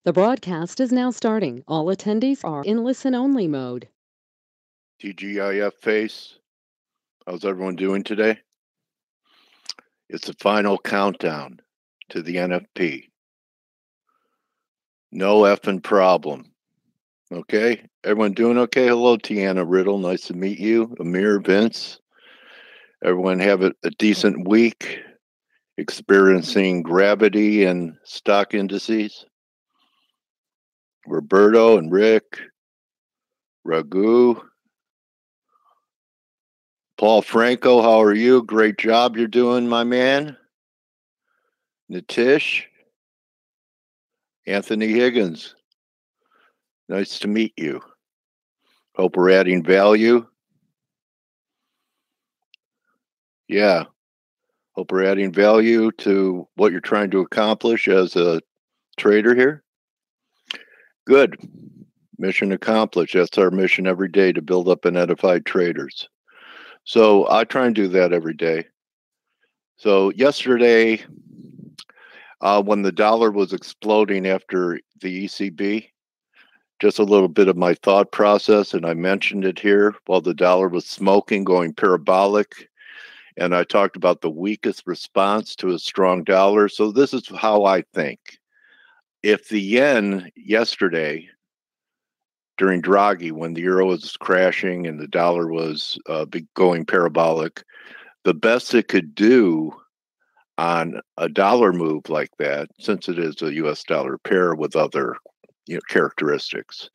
The broadcast is now starting. All attendees are in listen-only mode. TGIF face. How's everyone doing today? It's the final countdown to the NFP. No effing problem. Okay? Everyone doing okay? Hello, Tiana Riddle. Nice to meet you. Amir, Vince. Everyone have a decent week experiencing gravity and stock indices. Roberto and Rick. Raghu. Paul Franco, how are you? Great job you're doing, my man. Nitish. Anthony Higgins. Nice to meet you. Hope we're adding value. Yeah. Hope we're adding value to what you're trying to accomplish as a trader here. Good. Mission accomplished. That's our mission every day, to build up and edify traders. So I try and do that every day. So yesterday, when the dollar was exploding after the ECB, just a little bit of my thought process, and I mentioned it here, while the dollar was smoking, going parabolic, and I talked about the weakest response to a strong dollar. So this is how I think. If the yen yesterday, during Draghi, when the euro was crashing and the dollar was going parabolic, the best it could do on a dollar move like that, since it is a US dollar pair with other characteristics,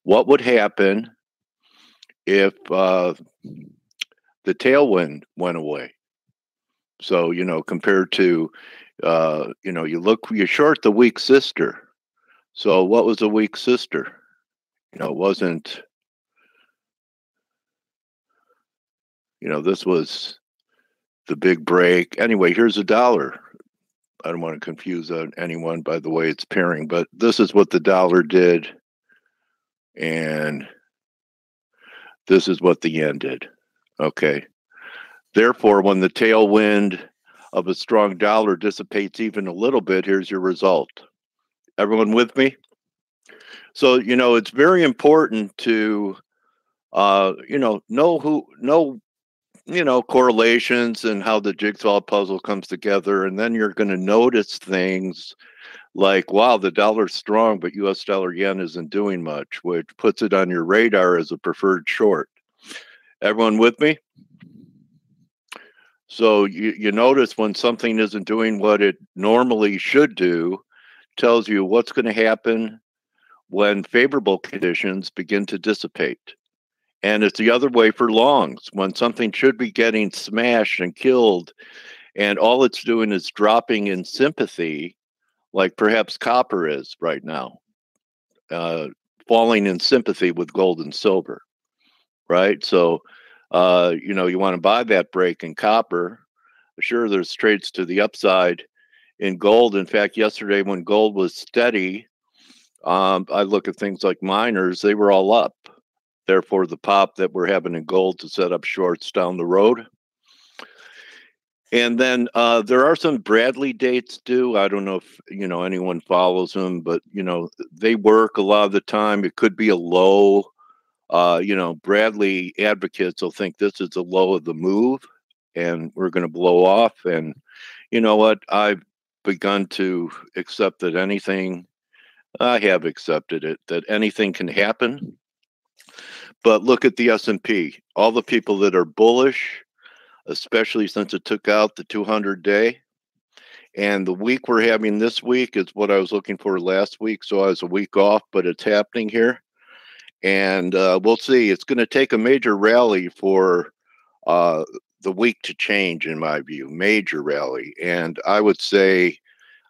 what would happen if the tailwind went away? So, compared to, you short the weak sister. So what was a weak sister? It wasn't, this was the big break. Anyway, here's a dollar. I don't want to confuse anyone by the way it's pairing, but this is what the dollar did. And this is what the yen did. Okay. Therefore, when the tailwind of a strong dollar dissipates even a little bit, here's your result. Everyone with me? So, it's very important to, know correlations and how the jigsaw puzzle comes together. And then you're going to notice things like, wow, the dollar's strong, but US dollar yen isn't doing much, which puts it on your radar as a preferred short. Everyone with me? So you notice when something isn't doing what it normally should do, tells you what's going to happen when favorable conditions begin to dissipate. And it's the other way for longs. When something should be getting smashed and killed, and all it's doing is dropping in sympathy, like perhaps copper is right now, falling in sympathy with gold and silver, right? So, you want to buy that break in copper. Sure, there's trades to the upside in gold. In fact, yesterday when gold was steady, I look at things like miners, they were all up. Therefore, the pop that we're having in gold to set up shorts down the road. And then there are some Bradley dates due. I don't know if anyone follows them, but they work a lot of the time. It could be a low. Bradley advocates will think this is the low of the move, and we're going to blow off. And you know what? I've begun to accept that anything. I have accepted it, that anything can happen. But look at the S&P. All the people that are bullish, especially since it took out the 200-day. And the week we're having this week is what I was looking for last week. So I was a week off, but it's happening here. And we'll see. It's going to take a major rally for the week to change, in my view. Major rally. And I would say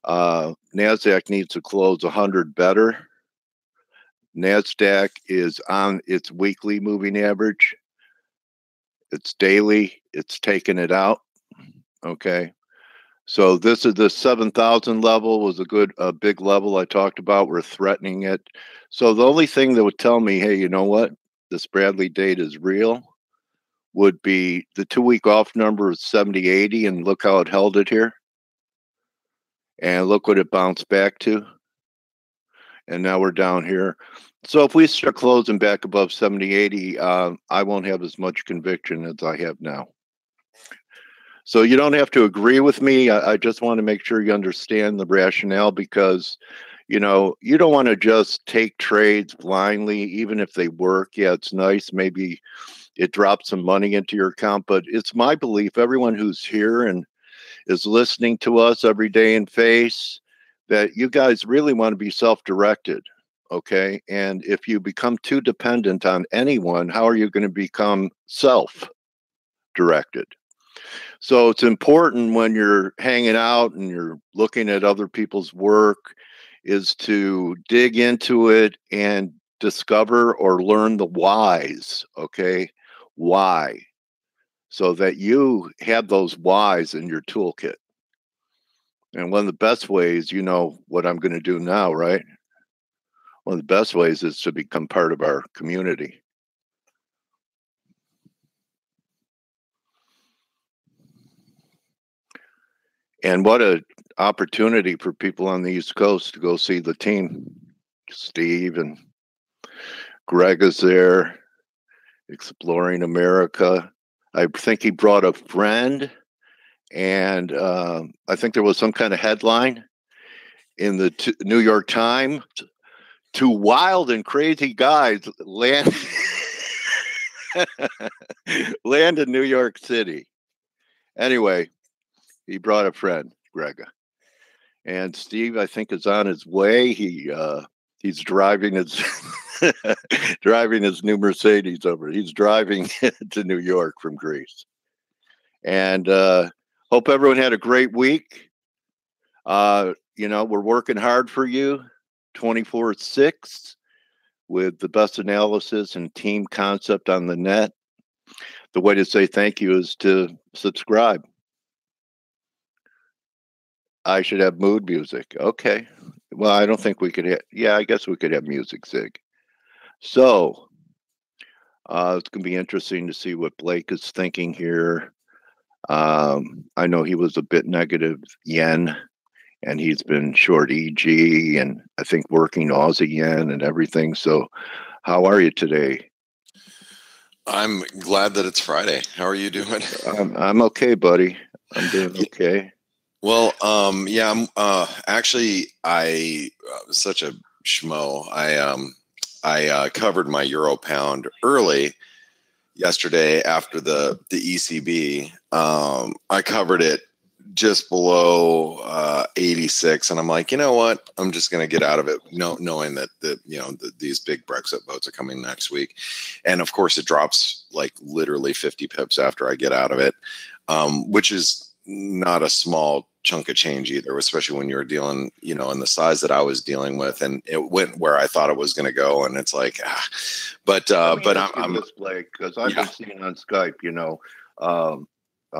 NASDAQ needs to close 100 better. NASDAQ is on its weekly moving average. It's daily. It's taking it out. Okay. So this is the 7,000 level, was a big level I talked about. We're threatening it. So the only thing that would tell me, hey, you know what, this Bradley date is real, would be the 2-week off number is 70.80, and look how it held it here. And look what it bounced back to. and now we're down here. So if we start closing back above 70, 80, I won't have as much conviction as I have now. So you don't have to agree with me. I just want to make sure you understand the rationale, because, you don't want to just take trades blindly, even if they work. Yeah, it's nice. Maybe it drops some money into your account, but it's my belief, everyone who's here and is listening to us every day in face, that you guys really want to be self-directed. Okay. And if you become too dependent on anyone, how are you going to become self-directed? So it's important when you're hanging out and you're looking at other people's work is to dig into it and discover or learn the whys. Okay. Why? So that you have those whys in your toolkit. And one of the best ways, what I'm going to do now, right? One of the best ways is to become part of our community. And what an opportunity for people on the East Coast to go see the team. Steve and Greg is there, exploring America. I think he brought a friend, and I think there was some kind of headline in the New York Times. Two wild and crazy guys land in New York City. Anyway, he brought a friend, Greg, and Steve, I think, is on his way. He's driving his driving his new Mercedes over. He's driving to New York from Greece. And hope everyone had a great week. We're working hard for you 24/6 with the best analysis and team concept on the net. The way to say thank you is to subscribe. I should have mood music. Okay. Well, I don't think we could have. Yeah, I guess we could have music, Zig. So it's going to be interesting to see what Blake is thinking here. I know he was a bit negative yen, and he's been short EG, and I think working Aussie yen and everything. So how are you today? I'm glad that it's Friday. How are you doing? I'm okay, buddy. I'm doing okay. Well, yeah, I'm actually, I was such a schmo. I covered my euro pound early yesterday after the ECB. I covered it just below 86, and I'm like, you know what? I'm just going to get out of it, knowing that these big Brexit votes are coming next week, and of course it drops like literally 50 pips after I get out of it, which is not a small chunk of change either, especially when you're dealing, in the size that I was dealing with, and it went where I thought it was going to go, and it's like, but I'm this, Blake, because I've been seeing on Skype,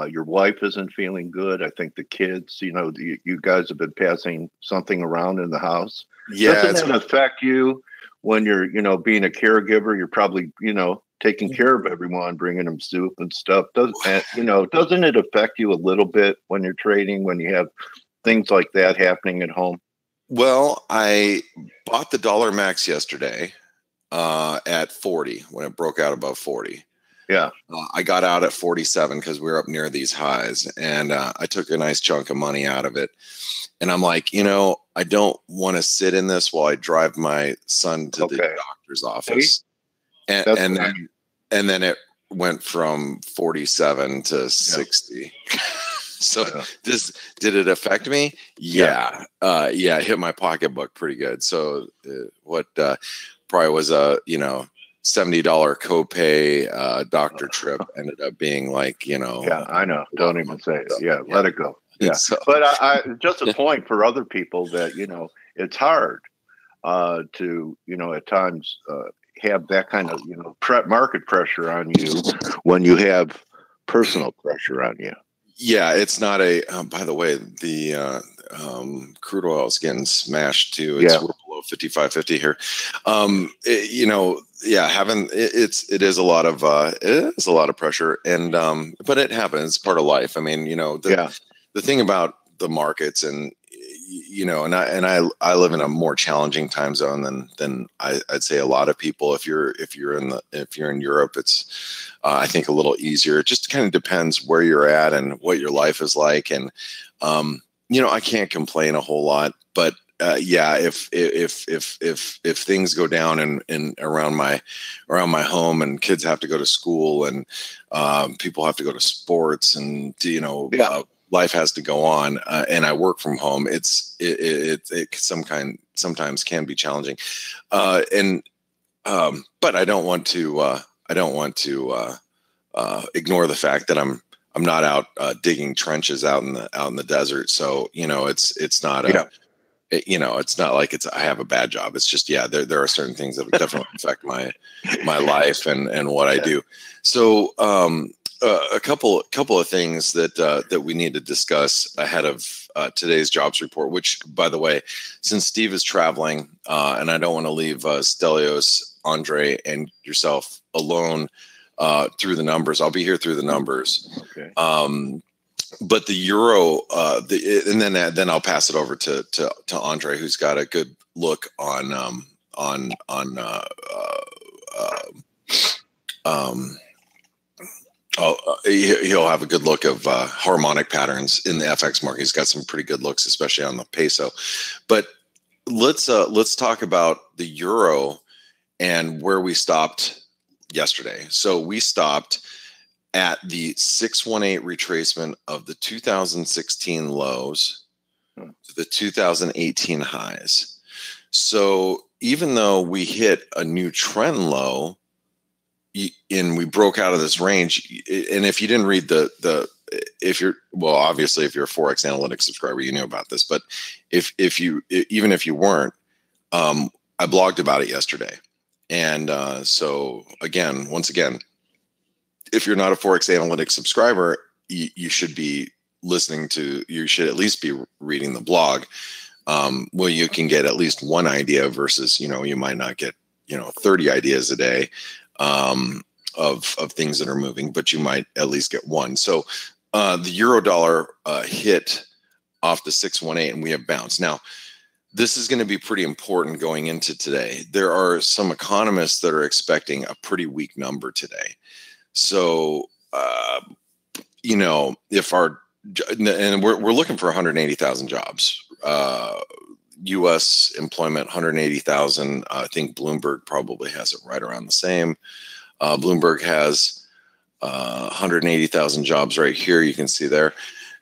your wife isn't feeling good. I think the kids, you guys have been passing something around in the house. Yeah, doesn't that affect you when you're, being a caregiver? You're probably, taking care of everyone, bringing them soup and stuff. Doesn't it affect you a little bit when you're trading, when you have things like that happening at home? Well, I bought the dollar max yesterday at 40 when it broke out above 40. Yeah. I got out at 47 because we were up near these highs, and I took a nice chunk of money out of it. And I'm like, I don't want to sit in this while I drive my son to the doctor's office. And then it went from 47 to 60. So did it affect me? Yeah. It hit my pocketbook pretty good. So what probably was a, $70 copay doctor trip ended up being like, Yeah, I know. Don't even say it. Yeah, let it go. Yeah. So, but I just a point for other people that, it's hard to, at times have that kind of, market pressure on you when you have personal pressure on you. Yeah, it's not a. By the way, the crude oil is getting smashed too. We're below 55.50 here. It is a lot of pressure, and but it happens. It's part of life. I mean, the thing about the markets, and you know, and I live in a more challenging time zone than I'd say a lot of people. If you're in Europe, it's I think a little easier. It just kind of depends where you're at and what your life is like. And you know, I can't complain a whole lot, but yeah, if things go down in around my home, and kids have to go to school, and people have to go to sports, and you know, life has to go on, and I work from home, it sometimes can be challenging, and but I don't want to ignore the fact that I'm not out digging trenches out in the desert. So you know, it's not you know, it's not like I have a bad job. It's just, yeah, there are certain things that definitely affect my life and what I do. So a couple of things that we need to discuss ahead of today's jobs report, which, by the way, since Steve is traveling, and I don't want to leave Stelios, Andre, and yourself alone through the numbers. I'll be here through the numbers. Okay. But the euro, and then I'll pass it over to Andre, who's got a good look on he'll have a good look of harmonic patterns in the FX market. He's got some pretty good looks, especially on the peso. But let's talk about the euro and where we stopped yesterday. So we stopped at the 618 retracement of the 2016 lows to the 2018 highs. So even though we hit a new trend low and we broke out of this range, and if you didn't read if you're obviously if you're a ForexAnalytix subscriber, you know about this, but even if you weren't, I blogged about it yesterday. And so once again, if you're not a ForexAnalytix subscriber, you should be you should at least be reading the blog. Well, you can get at least one idea versus, you know, you might not get, 30 ideas a day of things that are moving, but you might at least get one. So the euro dollar hit off the 618 and we have bounced. Now, this is going to be pretty important going into today. There are some economists that are expecting a pretty weak number today. So, if we're looking for 180,000 jobs, U.S. employment, 180,000. I think Bloomberg probably has it right around the same. Bloomberg has 180,000 jobs right here. You can see there.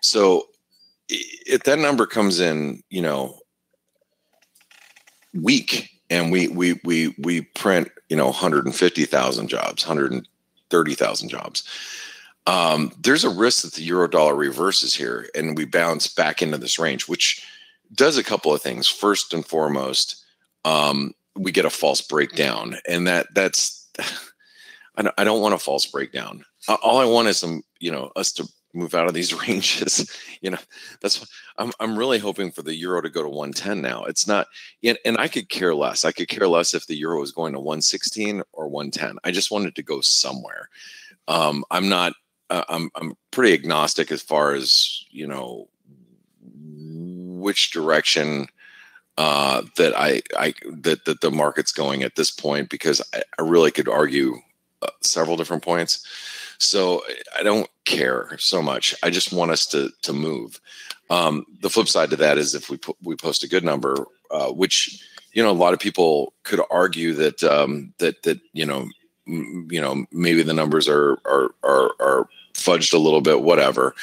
So if that number comes in, weak, and we print, 150,000 jobs, 130,000 jobs. There's a risk that the euro dollar reverses here and we bounce back into this range, which does a couple of things. First and foremost, we get a false breakdown, and that's I don't want a false breakdown. All I want is us to move out of these ranges. That's I'm really hoping for the euro to go to 110 now. It's not, and I could care less. I could care less if the euro is going to 116 or 110. I just wanted to go somewhere. I'm pretty agnostic as far as, which direction that the market's going at this point, because I really could argue several different points. So I don't care so much. I just want us to move. The flip side to that is if we post a good number, which, a lot of people could argue that maybe the numbers are fudged a little bit, whatever.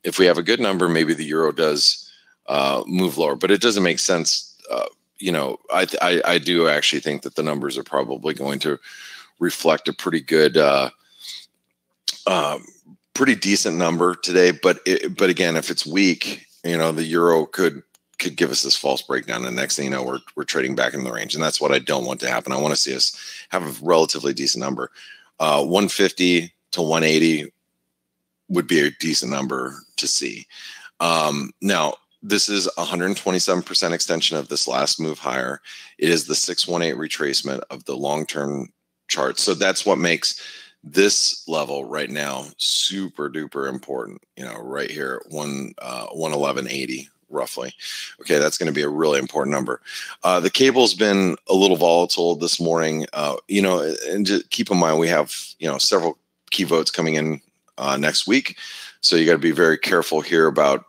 If we have a good number, maybe the euro does move lower, but it doesn't make sense. I do actually think that the numbers are probably going to reflect a pretty good, pretty decent number today. But again, if it's weak, the euro could give us this false breakdown, and the next thing you know, we're trading back in the range, and that's what I don't want to happen. I want to see us have a relatively decent number. 150 to 180 would be a decent number to see. Now, this is 127% extension of this last move higher. It is the 618 retracement of the long-term chart. So that's what makes this level right now super duper important. Right here, 111.80 roughly. Okay, that's going to be a really important number. The cable's been a little volatile this morning. And just keep in mind we have several key votes coming in next week, so you got to be very careful here about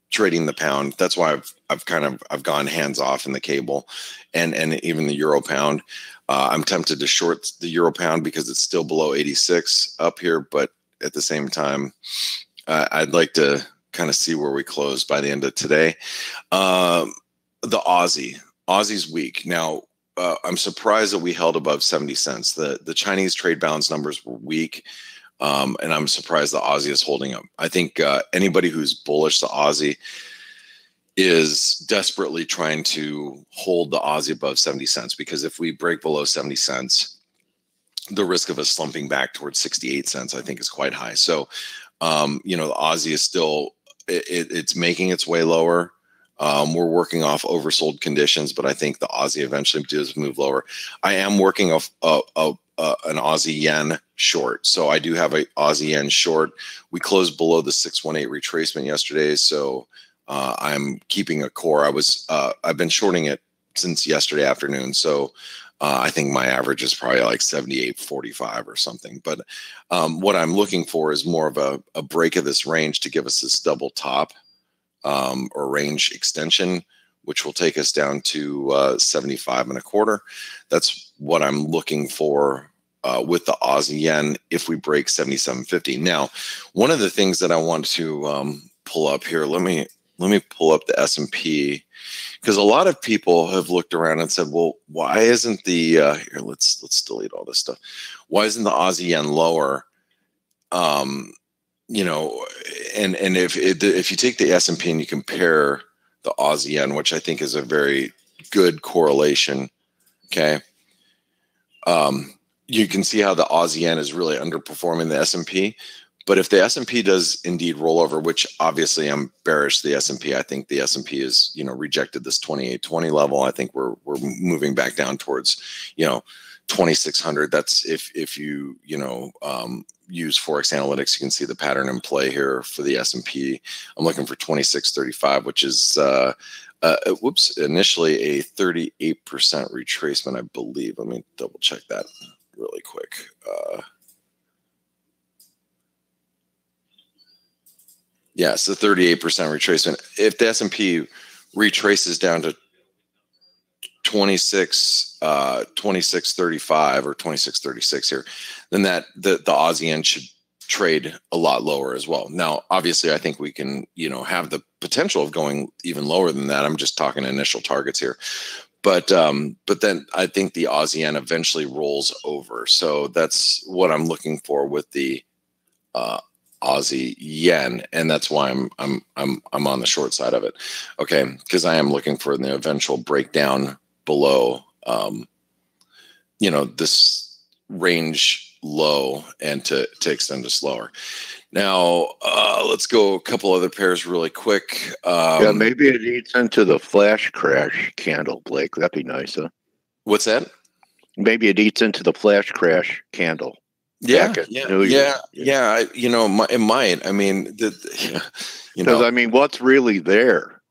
trading the pound. That's why I've gone hands off in the cable, and even the euro pound. I'm tempted to short the euro pound because it's still below 86 up here, but at the same time, I'd like to kind of see where we close by the end of today. The Aussie's weak. Now, I'm surprised that we held above 70 cents. The Chinese trade balance numbers were weak, and I'm surprised the Aussie is holding up. I think anybody who's bullish the Aussie is desperately trying to hold the Aussie above 70 cents, because if we break below 70 cents, the risk of us slumping back towards 68 cents, I think, is quite high. So, the Aussie is still, it's making its way lower. We're working off oversold conditions, but I think the Aussie eventually does move lower. I am working off an Aussie yen short. So I do have a Aussie yen short. We closed below the 618 retracement yesterday. So I'm keeping a core. I've been shorting it since yesterday afternoon. So I think my average is probably like 78.45 or something. But what I'm looking for is more of a break of this range to give us this double top or range extension, which will take us down to 75 and a quarter. That's what I'm looking for with the Aussie yen if we break 77.50. Now, one of the things that I want to pull up here, let me pull up the S&P, because a lot of people have looked around and said, well, why isn't the here, let's delete all this stuff. Why isn't the Aussie yen lower? And if you take the S&P and you compare the Aussie yen, which I think is a very good correlation, okay, you can see how the Aussie yen is really underperforming the S&P. But if the S&P does indeed roll over, which obviously I'm bearish the S&P, I think the S&P is, rejected this 2820 level. I think we're moving back down towards, 2600. That's if you use ForexAnalytix, you can see the pattern in play here for the S&P. I'm looking for 2635, which is initially a 38% retracement, I believe. Let me double check that really quick. Yes, the 38% retracement. If the S&P retraces down to 2635 or 2636 here, then the Aussie yen should trade a lot lower as well. Now, obviously, I think we can, have the potential of going even lower than that. I'm just talking initial targets here. But then I think the Aussie yen eventually rolls over. So that's what I'm looking for with the Aussie yen, and that's why I'm on the short side of it. Okay, because I am looking for the eventual breakdown below this range low and to extend us lower. Now let's go a couple other pairs really quick. Maybe it eats into the flash crash candle, Blake. That'd be nice, huh? What's that? Maybe it eats into the flash crash candle. Yeah. It might. I mean, because what's really there?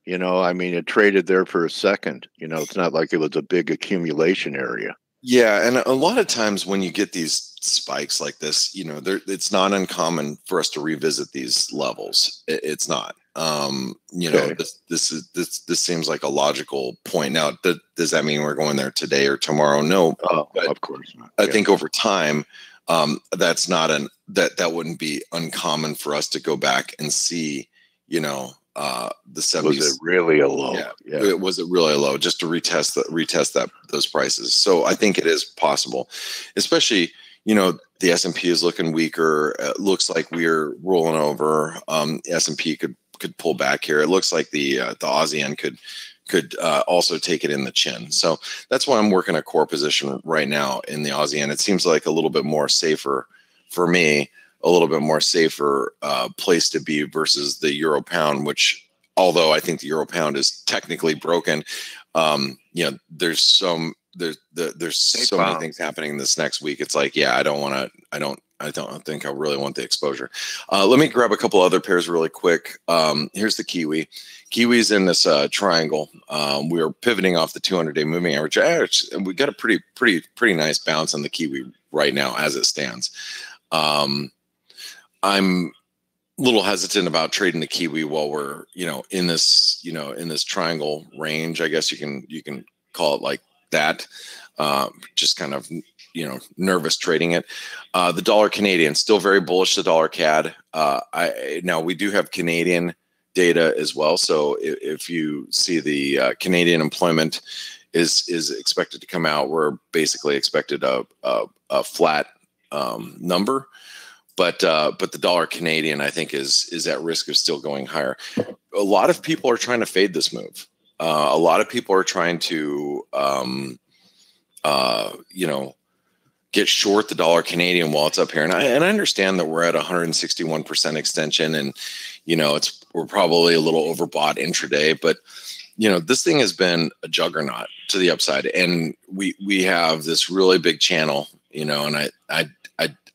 It traded there for a second. It's not like it was a big accumulation area. Yeah, and a lot of times when you get these spikes like this, it's not uncommon for us to revisit these levels. It's not. Okay. This seems like a logical point. Now, does that mean we're going there today or tomorrow? No, of course not. I think over time, that's not that wouldn't be uncommon for us to go back and see, the 70s. Was it really a low? Yeah. Was it really a low? Just to retest those prices. So I think it is possible, especially, the S&P is looking weaker. It looks like we're rolling over. S&P could pull back here. It looks like the Aussie yen could also take it in the chin. So that's why I'm working a core position right now in the Aussie yen. It seems like a little bit more safer for me, a little bit more safer place to be versus the euro pound, which, although I think the euro pound is technically broken, there's so many things happening this next week. It's like, I don't don't think I really want the exposure. Let me grab a couple other pairs really quick. Here's the Kiwi. Kiwi's in this triangle. We are pivoting off the 200-day moving average. And we got a pretty nice bounce on the Kiwi right now as it stands. I'm a little hesitant about trading the Kiwi while we're, in this triangle range. I guess you can call it like that. Just kind of, nervous trading it. The dollar Canadian, still very bullish, the dollar CAD. Now we do have Canadian data as well. So if you see the Canadian employment is expected to come out, we're basically expected a flat number. But the dollar Canadian, I think, is at risk of still going higher. A lot of people are trying to fade this move. A lot of people are trying to, get short the dollar Canadian while it's up here. And I understand that we're at 161% extension, and we're probably a little overbought intraday, but this thing has been a juggernaut to the upside, and we have this really big channel, and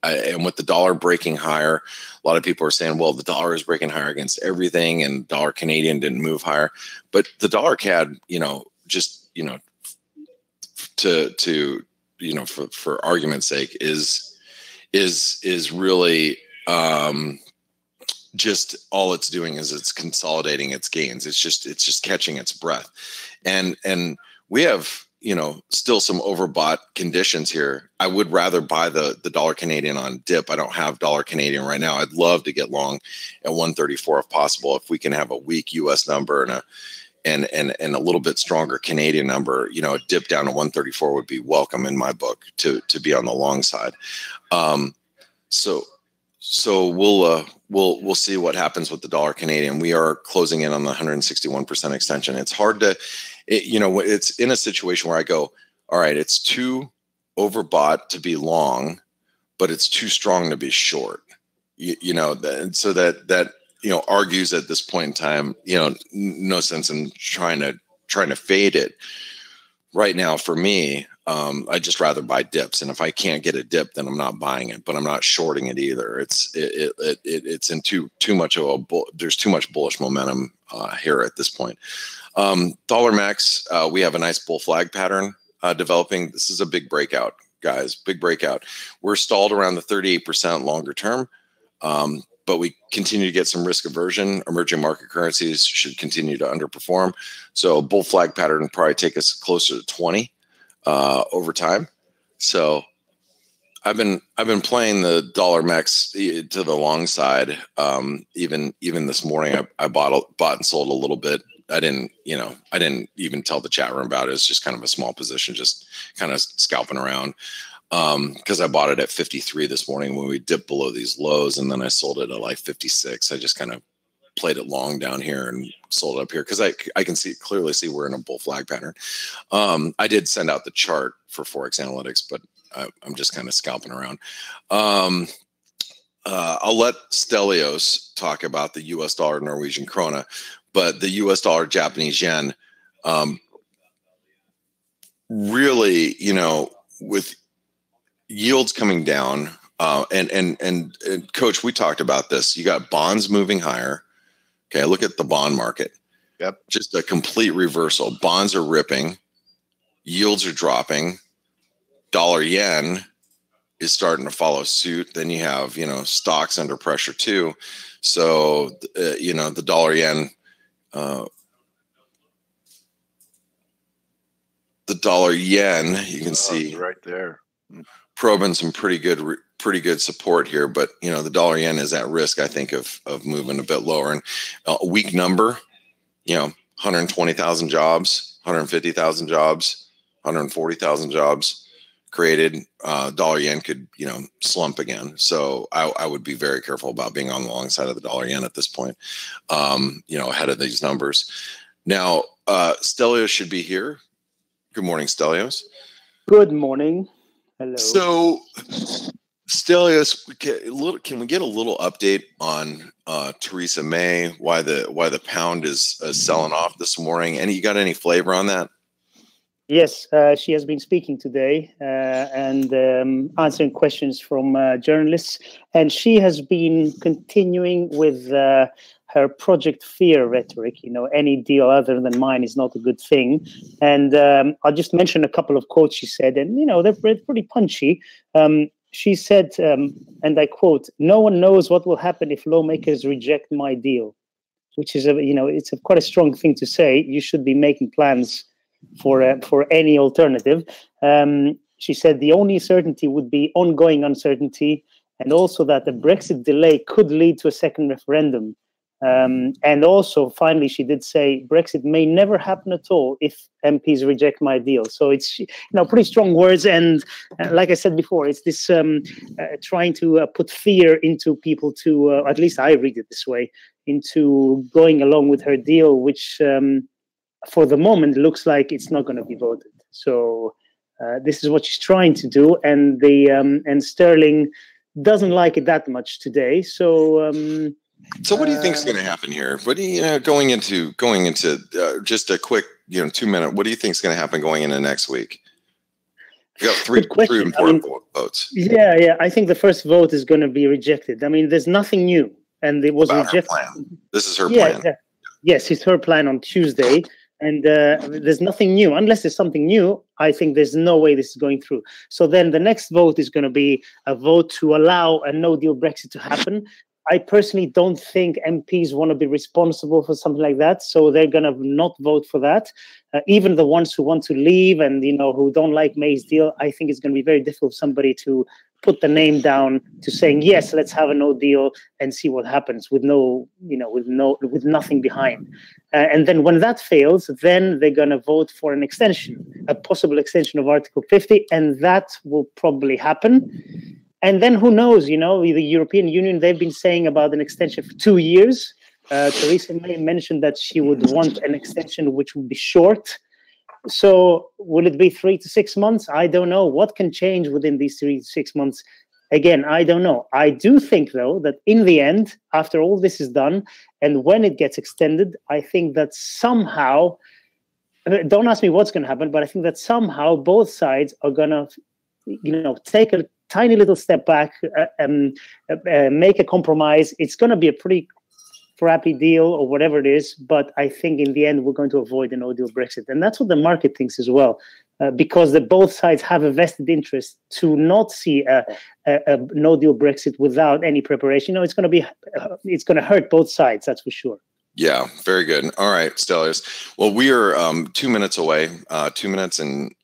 and with the dollar breaking higher, a lot of people are saying, well, the dollar is breaking higher against everything, and dollar Canadian didn't move higher, but the dollar CAD, for argument's sake, is really just all it's doing is it's consolidating its gains. It's just catching its breath, and we have still some overbought conditions here. I would rather buy the dollar Canadian on dip. I don't have dollar Canadian right now. I'd love to get long at 134 if possible. If we can have a weak U.S. number and a little bit stronger Canadian number, a dip down to 134 would be welcome in my book to be on the long side. So we'll see what happens with the dollar Canadian. We are closing in on the 161% extension. It's hard to, it's in a situation where I go, all right, it's too overbought to be long, but it's too strong to be short. So that argues at this point in time, no sense in trying to fade it. Right now, for me, I'd just rather buy dips, and if I can't get a dip, then I'm not buying it, but I'm not shorting it either. It's in too much of there's too much bullish momentum here at this point. Dollar Max, we have a nice bull flag pattern developing. This is a big breakout, guys, big breakout. We're stalled around the 38% longer term, but we continue to get some risk aversion. Emerging market currencies should continue to underperform. So bull flag pattern will probably take us closer to 20 over time. So I've been playing the dollar max to the long side. Even this morning, I bought and sold a little bit. I didn't even tell the chat room about it. It's just kind of a small position, just kind of scalping around. Because I bought it at 53 this morning when we dipped below these lows, and then I sold it at like 56. I just kind of played it long down here and sold it up here because I can clearly see we're in a bull flag pattern. I did send out the chart for ForexAnalytix, but I'm just kind of scalping around. I'll let Stelios talk about the U.S. dollar Norwegian krona, but the U.S. dollar Japanese yen, really, with yields coming down, and Coach, we talked about this. You got bonds moving higher. Okay, look at the bond market. Yep, just a complete reversal. Bonds are ripping, yields are dropping. Dollar yen is starting to follow suit. Then you have stocks under pressure too. So the dollar yen. The dollar yen, you can see right there, probing some pretty good support here, but the dollar yen is at risk, I think, of moving a bit lower. And a weak number, 120,000 jobs, 150,000 jobs, 140,000 jobs created. Dollar yen could slump again. So I would be very careful about being on the long side of the dollar yen at this point, ahead of these numbers. Now, Stelios should be here. Good morning, Stelios. Good morning. Hello. So, Stelios, can we get a little update on Theresa May? Why the pound is selling off this morning? You got any flavor on that? Yes, she has been speaking today and answering questions from journalists. And she has been continuing with her Project Fear rhetoric. You know, any deal other than mine is not a good thing. And I'll just mention a couple of quotes she said, and, you know, they're pretty punchy. She said, and I quote, "No one knows what will happen if lawmakers reject my deal," which is, it's quite a strong thing to say. You should be making plans for any alternative. She said the only certainty would be ongoing uncertainty, and also that the Brexit delay could lead to a second referendum. And also, finally, she did say Brexit may never happen at all if MPs reject my deal. So it's pretty strong words, and like I said before, it's this trying to put fear into people to at least I read it this way, into going along with her deal, which for the moment looks like it's not going to be voted. So this is what she's trying to do, and and Sterling doesn't like it that much today. So. So what do you think is going to happen here? What do you going into just a quick 2-minute? What do you think is going to happen going into next week? You got three important votes. Yeah. I think the first vote is going to be rejected. I mean, there's nothing new, and it was rejected. This is her plan. Yes, it's her plan on Tuesday, and there's nothing new. Unless there's something new, I think there's no way this is going through. So then the next vote is going to be a vote to allow a no-deal Brexit to happen. I personally don't think MPs want to be responsible for something like that, so they're going to not vote for that. Even the ones who want to leave and who don't like May's deal, I think it's going to be very difficult for somebody to put the name down to saying yes, let's have a no deal and see what happens with with nothing behind. And then when that fails, then they're going to vote for an extension, a possible extension of Article 50, and that will probably happen. And then who knows, the European Union, they've been saying about an extension for 2 years. Theresa May mentioned that she would want an extension which would be short. So will it be 3 to 6 months? I don't know. What can change within these 3 to 6 months? Again, I don't know. I do think, though, that in the end, after all this is done, and when it gets extended, I think that somehow, don't ask me what's going to happen, but I think that somehow both sides are going to, take a tiny little step back, make a compromise. It's going to be a pretty crappy deal or whatever it is, but I think in the end we're going to avoid a no-deal Brexit, and that's what the market thinks as well, because both sides have a vested interest to not see a no-deal Brexit without any preparation. It's going to hurt both sides, that's for sure. Yeah, very good. All right, Stelios. Well, we are 2 minutes away, 2 minutes and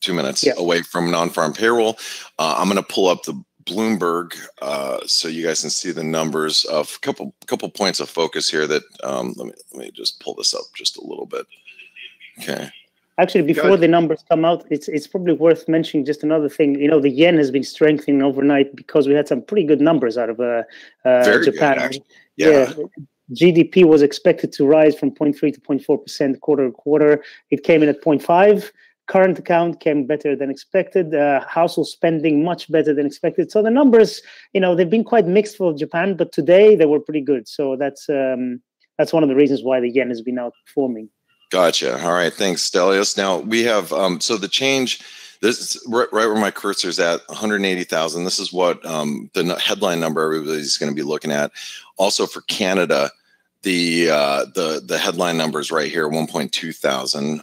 2 minutes away from non-farm payroll. I'm going to pull up the Bloomberg so you guys can see the numbers of a couple points of focus here that let me just pull this up just a little bit. Okay. Actually, before the numbers come out, it's probably worth mentioning just another thing. The yen has been strengthening overnight because we had some pretty good numbers out of Japan. Good, yeah. GDP was expected to rise from 0.3 to 0.4% quarter to quarter. It came in at 0.5. Current account came better than expected. Household spending much better than expected. So the numbers, they've been quite mixed for Japan, but today they were pretty good. So that's one of the reasons why the yen has been outperforming. Gotcha. All right. Thanks, Stelios. Now we have so the change. This is right where my cursor is at, 180,000. This is what the headline number everybody's going to be looking at. Also for Canada, the headline numbers right here, 1.2 thousand.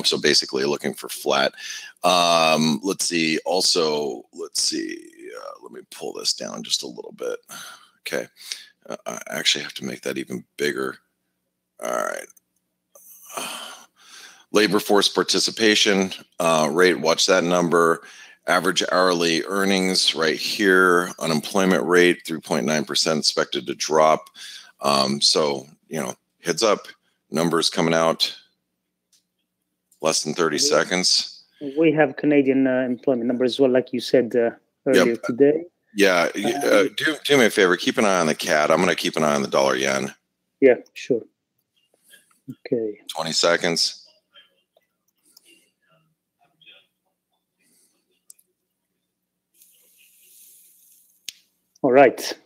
So basically looking for flat. Let's see. Also, let me pull this down just a little bit. Okay. I actually have to make that even bigger. All right. Labor force participation rate. Watch that number. Average hourly earnings right here. Unemployment rate 3.9% expected to drop. So, heads up, numbers coming out less than 30 seconds. We have Canadian employment numbers as well, like you said earlier today. Yeah. Do me a favor. Keep an eye on the CAD. I'm going to keep an eye on the dollar yen. Yeah, sure. Okay. 20 seconds. All right.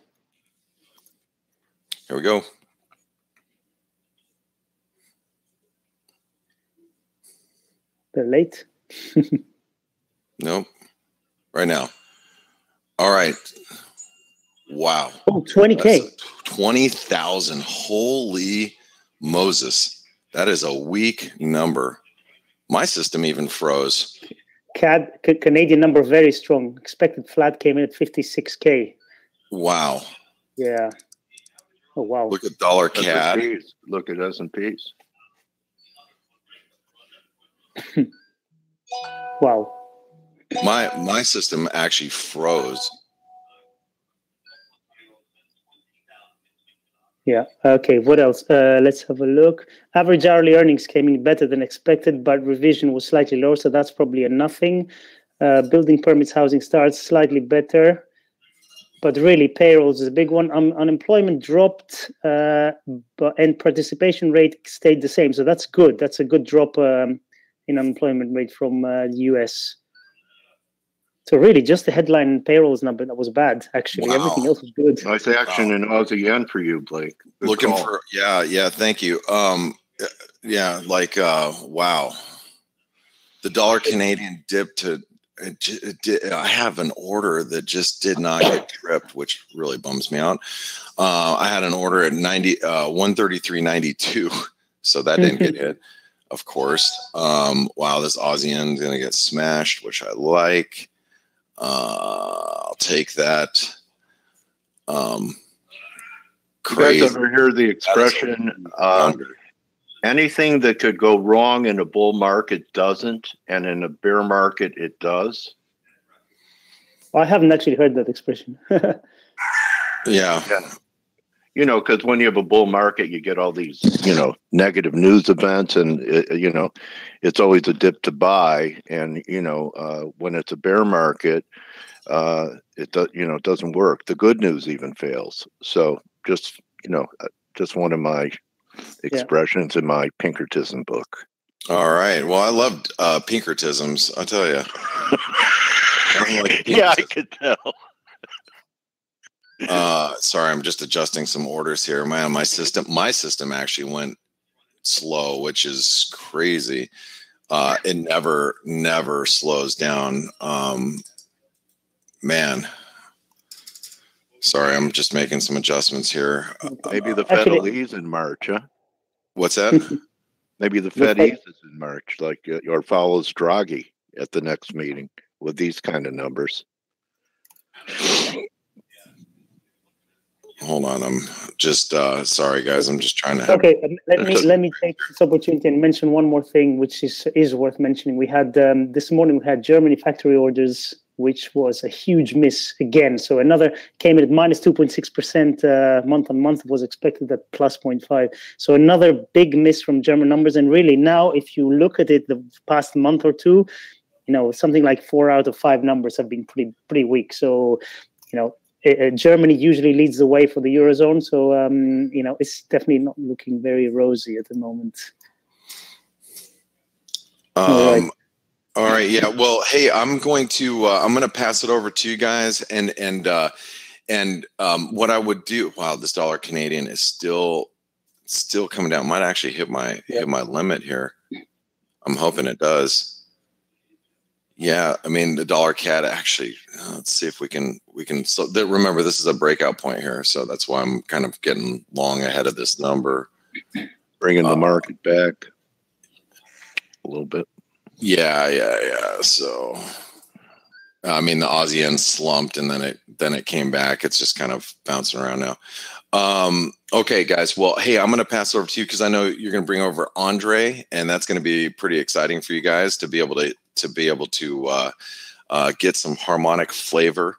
Here we go. They're late. Nope. Right now. All right. Wow. Oh, 20K. 20,000. Holy Moses. That is a weak number. My system even froze. Canadian number very strong. Expected flat came in at 56K. Wow. Yeah. Oh, wow. Look at dollar CAD. S&Ps. Look at S&Ps. Wow. My system actually froze. Yeah. Okay. What else? Let's have a look. Average hourly earnings came in better than expected, but revision was slightly lower, so that's probably a nothing. Building permits, housing starts slightly better, but really payrolls is a big one. Unemployment dropped, and participation rate stayed the same, so that's good. That's a good drop in unemployment rate from the US. So really, just the headline payrolls number that was bad. Actually, Wow. Everything else was good. Nice action in Aussie yen for you, Blake. Good Looking call. for, yeah, thank you. Yeah, like, wow. The dollar Canadian dipped to, I have an order that just did not get tripped, which really bums me out. I had an order at 133.92, so that didn't get hit, of course. Wow, this Aussie yen is going to get smashed, which I like. I'll take that. You Crazy. guys ever hear the expression, anything that could go wrong in a bull market doesn't, and in a bear market it does? I haven't actually heard that expression. Yeah. You know, because when you have a bull market, you get all these, negative news events, and it's always a dip to buy. And when it's a bear market, it doesn't work. The good news even fails. So just one of my expressions in my Pinkertism book. All right. Well, I loved Pinkertisms. I'll tell you. Yeah, I could tell. Sorry, I'm just adjusting some orders here. Man, my system actually went slow, which is crazy. It never slows down. Man, sorry, I'm just making some adjustments here. Maybe the Fed will ease in March, huh? What's that? Maybe the Fed eases in March, like or follows Draghi at the next meeting with these kind of numbers. Hold on, I'm just sorry, guys. I'm just trying to. Okay, let me take this opportunity and mention one more thing, which is worth mentioning. We had this morning we had Germany factory orders, which was a huge miss again. So another came in at minus 2.6% month on month, was expected at plus 0.5. So another big miss from German numbers. And really now, if you look at it, the past month or two, something like 4 out of 5 numbers have been pretty weak. So Germany usually leads the way for the Eurozone, so it's definitely not looking very rosy at the moment. All right, yeah. Well, hey, I'm going to pass it over to you guys, and what I would do. Wow, this dollar Canadian is still coming down. Might actually hit my limit here. I'm hoping it does. Yeah, I mean the dollar CAD actually. Let's see if we can. So remember, this is a breakout point here, so that's why I'm kind of getting long ahead of this number, bringing the market back a little bit. Yeah. So, I mean, the Aussie yen slumped, and then it came back. It's just kind of bouncing around now. Okay, guys. Well, hey, I'm going to pass it over to you because I know you're going to bring over Andre, and that's going to be pretty exciting for you guys to be able to get some harmonic flavor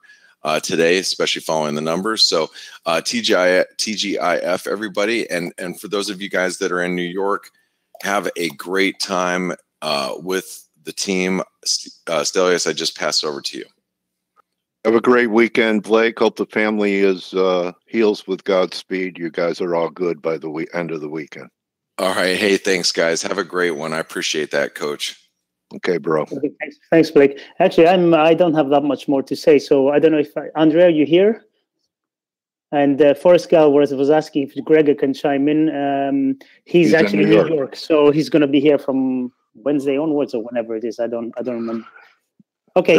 today, especially following the numbers. So TGIF, everybody, and for those of you guys that are in New York, have a great time with the team. Stelios, I just passed over to you. Have a great weekend, Blake. Hope the family is heals with Godspeed. You guys are all good by the end of the weekend. All right. Hey, thanks, guys. Have a great one. I appreciate that, Coach. Okay, bro. Okay, thanks, Blake. Actually, I don't have that much more to say. So I don't know if Andrea, are you here? And Forrest Gal was asking if Gregor can chime in. He's actually in New York, so he's going to be here from Wednesday onwards or whenever it is. I don't remember. Okay,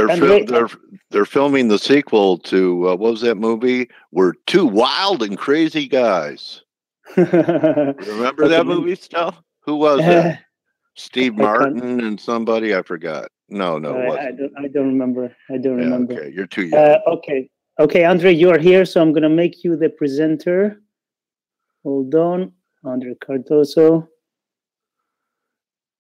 they're filming the sequel to what was that movie? We're Two Wild and Crazy Guys. Remember that movie still? Who was that? Steve Martin and somebody, I forgot. No, I don't remember. Remember. Okay, you're too young. Okay, Andre, you are here, so I'm gonna make you the presenter. Hold on, Andre Cardoso.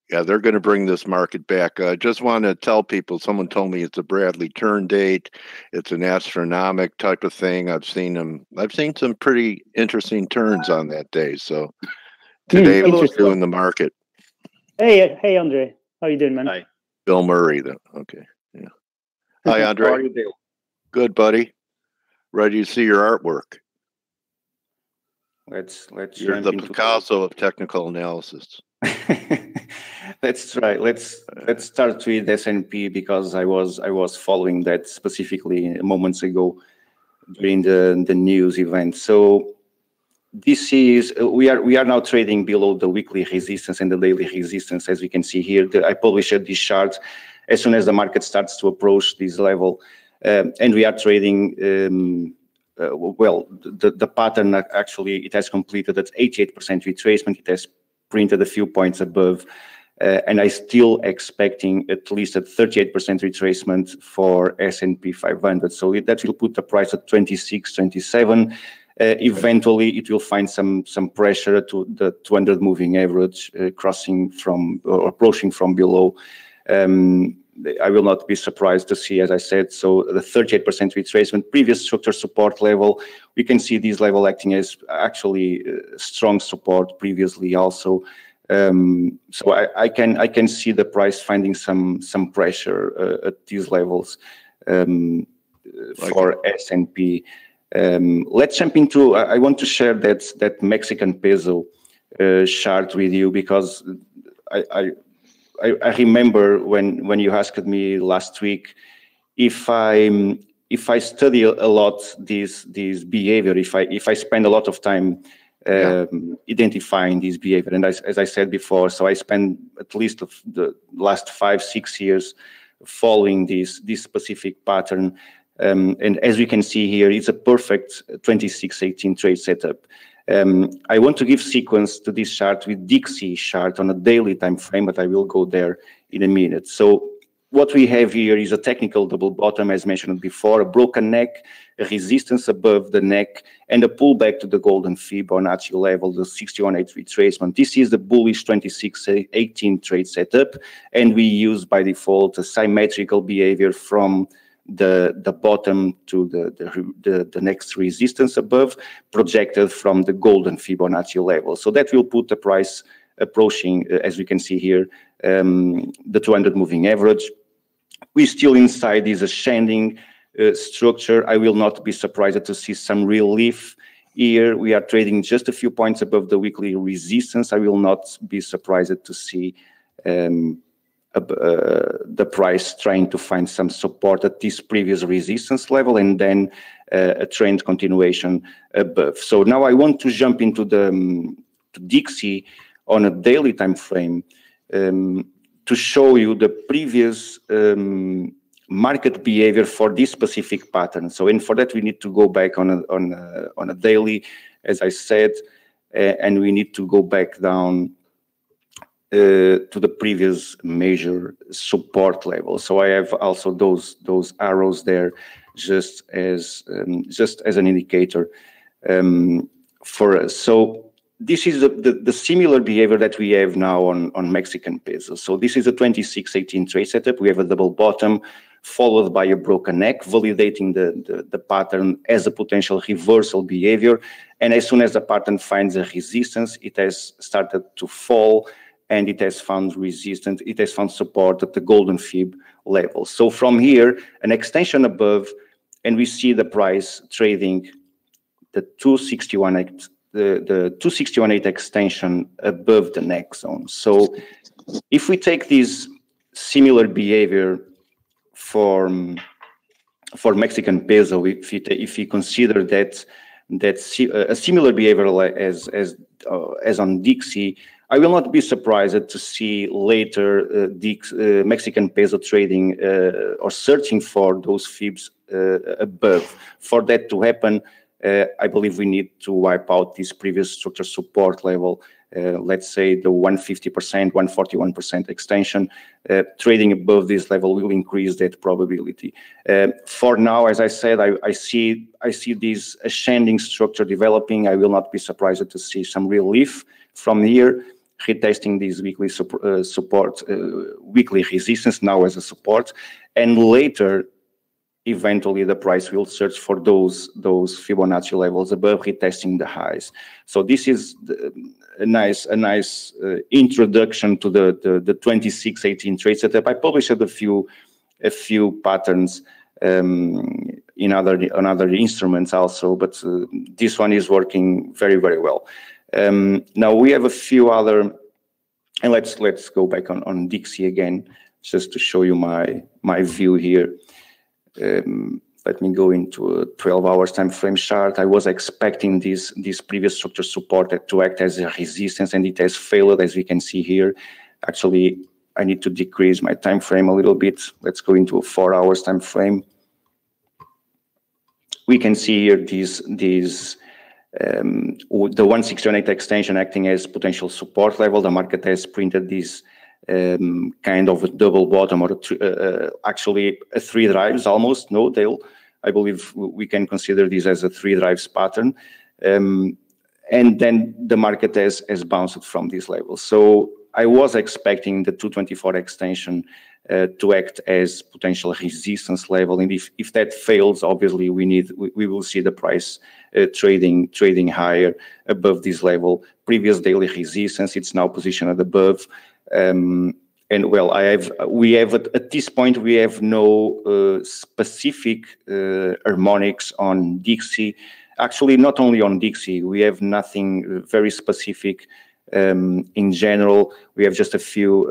Yeah, they're going to bring this market back. I just want to tell people, someone told me it's a Bradley turn date. It's an astronomic type of thing. I've seen some pretty interesting turns on that day. So today we're doing the market. Hey, Andre. How you doing, man? Hi. Bill Murray, though. Okay. Yeah. Hi, Andre. How are you, Bill? Good, buddy. Ready to see your artwork. Let's You're the Picasso of technical analysis. Let's try. Let's start with S&P because I was following that specifically moments ago during the news event. So this is we are now trading below the weekly resistance and the daily resistance, as we can see here. I published this chart as soon as the market starts to approach this level, and we are trading. Well, the pattern actually it has completed at 88% retracement. It has printed a few points above, and I still expecting at least a 38% retracement for S&P 500. So that will put the price at 26, 27. Eventually, it will find some pressure to the 200 moving average, crossing from or approaching from below. I will not be surprised to see, as I said, so the 38% retracement, previous structure support level. We can see this level acting as actually strong support previously also. So I can see the price finding some pressure at these levels for S&P. Let's jump into. I want to share that Mexican peso chart with you because I remember when you asked me last week if I study a lot this behavior, if I spend a lot of time identifying this behavior, and as I said before, so I spent at least the last 5-6 years following this specific pattern, and as we can see here, it's a perfect 26-18 trade setup. I want to give sequence to this chart with Dixie chart on a daily time frame, but I will go there in a minute. So what we have here is a technical double bottom, as mentioned before, a broken neck, a resistance above the neck, and a pullback to the golden Fibonacci level, the 61.8 retracement. This is the bullish 26-18 trade setup, and we use by default a symmetrical behavior from the bottom to the next resistance above, projected from the golden Fibonacci level. So that will put the price approaching, as we can see here, the 200 moving average. We're still inside this ascending structure. I will not be surprised to see some relief here. We are trading just a few points above the weekly resistance. I will not be surprised to see the price trying to find some support at this previous resistance level and then a trend continuation above. So now I want to jump into to Dixie on a daily time frame to show you the previous market behavior for this specific pattern. So, and for that we need to go back on a daily, as I said, and we need to go back down to the previous major support level. So I have also those arrows there, just as an indicator for us. So this is the similar behavior that we have now on Mexican peso. So this is a 26-18 trade setup. We have a double bottom followed by a broken neck, validating the pattern as a potential reversal behavior. And as soon as the pattern finds a resistance, it has started to fall, and it has found resistance, it has found support at the golden Fib level. So from here, an extension above, and we see the price trading the 261.8, the 261.8 extension above the neck zone. So if we take this similar behavior for Mexican peso, if you consider that a similar behavior as on Dixie, I will not be surprised to see later Mexican peso trading or searching for those fibs above. For that to happen, I believe we need to wipe out this previous structure support level. Let's say the 150%, 141% extension. Trading above this level will increase that probability. For now, as I said, I see this ascending structure developing. I will not be surprised to see some relief from here, retesting this weekly support, weekly resistance now as a support, and later, eventually the price will search for those Fibonacci levels above, retesting the highs. So this is a nice introduction to the 2618 trade setup. I published a few patterns in other instruments also, but this one is working very, very well. Now we have a few other, and let's go back on Dixie again, just to show you my view here. Let me go into a 12 hours time frame chart. I was expecting this previous structure support to act as a resistance, and it has failed, as we can see here. Actually, I need to decrease my time frame a little bit. Let's go into a 4 hours time frame. We can see here the 168 extension acting as potential support level. The market has printed this kind of a double bottom, or actually a 3 drives almost. No, I believe we can consider this as a 3 drives pattern. And then the market has bounced from this level. So I was expecting the 224 extension to act as potential resistance level. And if that fails, obviously we will see the price trading higher above this level. Previous daily resistance, it's now positioned above. And well, we have at this point we have no specific harmonics on Dixie. Actually, not only on Dixie, we have nothing very specific. In general, we have just a few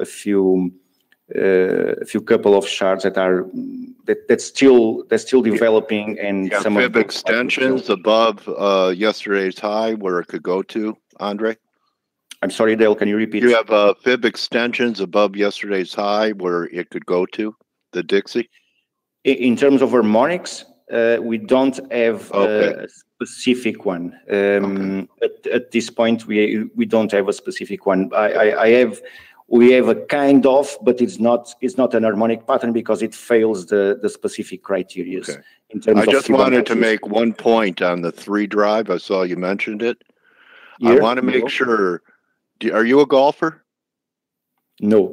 couple of charts that's still developing, and some fib extensions above yesterday's high where it could go to, Andre. I'm sorry, Dale, can you repeat? You have fib extensions above yesterday's high where it could go to, the Dixie? In terms of harmonics, we don't have a specific one. At this point, we don't have a specific one. We have a kind of, but it's not an harmonic pattern because it fails the specific criteria. Okay. In terms I just of wanted to make one point on the 3 drive. I saw you mentioned it. Here? I want to make sure. Are you a golfer? No.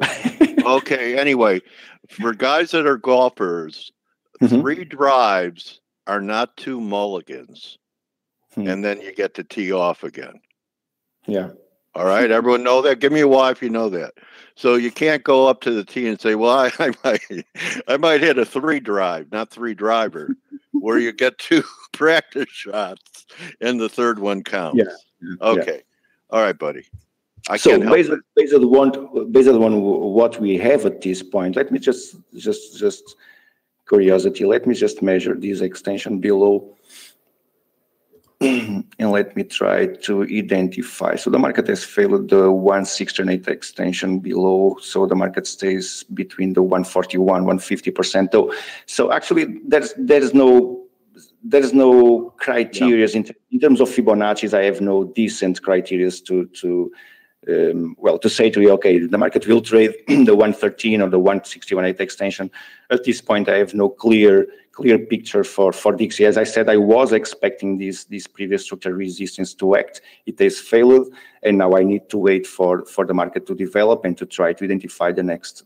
Okay. Anyway, for guys that are golfers, 3 drives are not 2 mulligans, and then you get to tee off again. Yeah. All right. Everyone know that? Give me a Y if you know that. So you can't go up to the tee and say, "Well, I might hit a 3 drive, not 3 driver," where you get 2 practice shots and the 3rd one counts. Yeah. Okay. All right, buddy. So based on what we have at this point, let me just curiosity. Let me just measure this extension below, and let me try to identify. So the market has failed the 168 extension below. So the market stays between the 141, 150%. Though, so actually, there's no criteria in terms of Fibonacci's. I have no decent criteria to say to you, okay, the market will trade the 113 or the 161.8 extension. At this point, I have no clear picture for Dixie. As I said, I was expecting this previous structure resistance to act. It has failed, and now I need to wait for the market to develop and to try to identify the next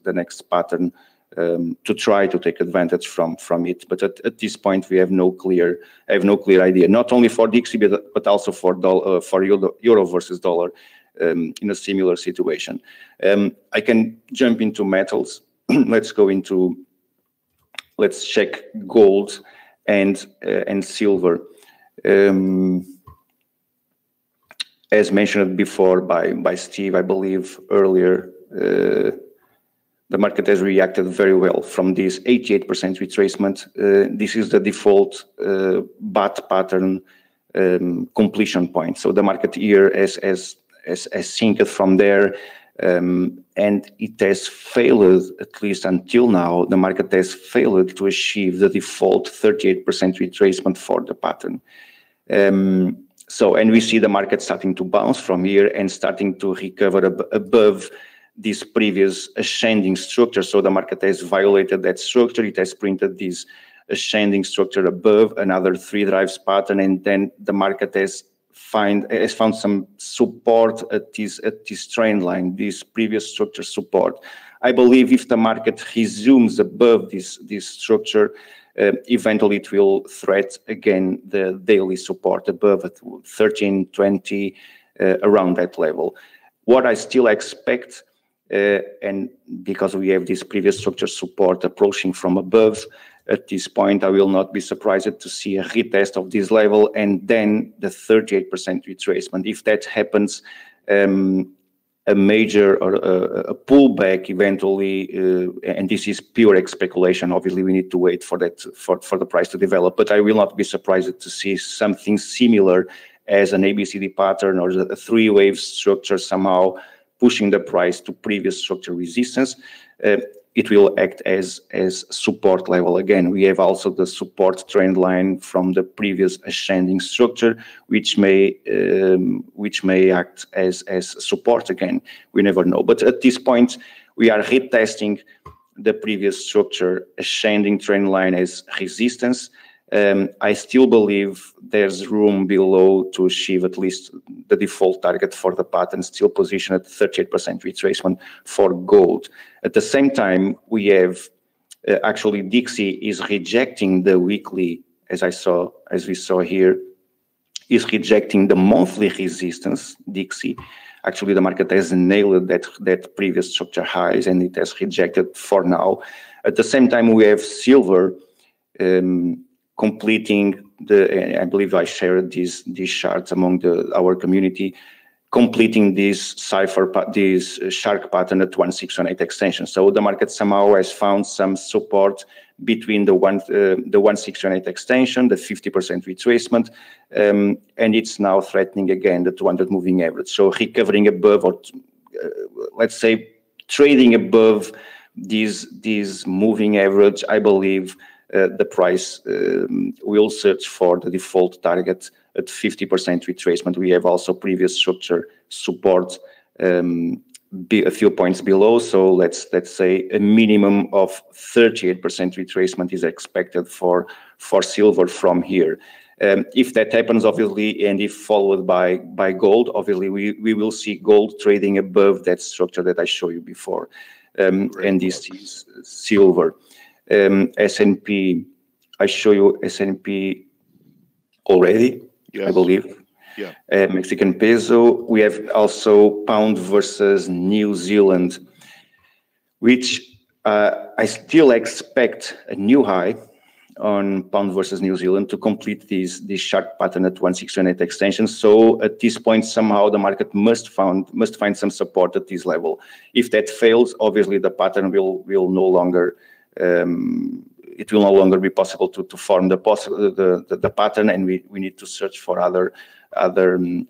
pattern to try to take advantage from it. But at this point, we have no clear idea. Not only for Dixie, but also for euro versus dollar. In a similar situation. I can jump into metals. Let's check gold and silver. As mentioned before by Steve, I believe earlier, the market has reacted very well from this 88% retracement. This is the default BAT pattern completion point. So the market here has synced from there, and it has failed, at least until now, the market has failed to achieve the default 38% retracement for the pattern. And we see the market starting to bounce from here and starting to recover above this previous ascending structure. So the market has violated that structure. It has printed this ascending structure above another 3 drives pattern, and then the market has found some support at this trend line, this previous structure support. I believe if the market resumes above this structure, eventually it will threat again the daily support above at 1320, around that level. What I still expect, and because we have this previous structure support approaching from above, at this point, I will not be surprised to see a retest of this level and then the 38% retracement. If that happens, a major or a pullback eventually, and this is pure speculation. Obviously, we need to wait for that for the price to develop. But I will not be surprised to see something similar as an ABCD pattern or a 3-wave structure somehow pushing the price to previous structure resistance. It will act as support level. Again, we have also the support trend line from the previous ascending structure, which may act as support again. We never know. But at this point, we are retesting the previous structure ascending trend line as resistance. I still believe there's room below to achieve at least the default target for the pattern, still positioned at 38% retracement for gold. At the same time, we have actually Dixie is rejecting the weekly, as we saw here, is rejecting the monthly resistance. Dixie, actually, the market has nailed that previous structure highs, and it has rejected for now. At the same time, we have silver. Completing I believe I shared these charts among our community, completing this shark pattern at 1618 extension. So the market somehow has found some support between the 1618 extension, the 50% retracement, and it's now threatening again the 200 moving average. So recovering above, or let's say trading above this moving average, I believe. The price will search for the default target at 50% retracement. We have also previous structure support a few points below. So let's say a minimum of 38% retracement is expected for silver from here. If that happens, obviously, and if followed by gold, obviously we will see gold trading above that structure that I showed you before, and this is silver. S&P, I show you S&P already, yes. I believe. Yeah. Mexican peso. We have also pound versus New Zealand, which I still expect a new high on pound versus New Zealand to complete this sharp pattern at 1618 extension. So at this point, somehow the market must find some support at this level. If that fails, obviously the pattern will no longer. It will no longer be possible to form the pattern, and we need to search for other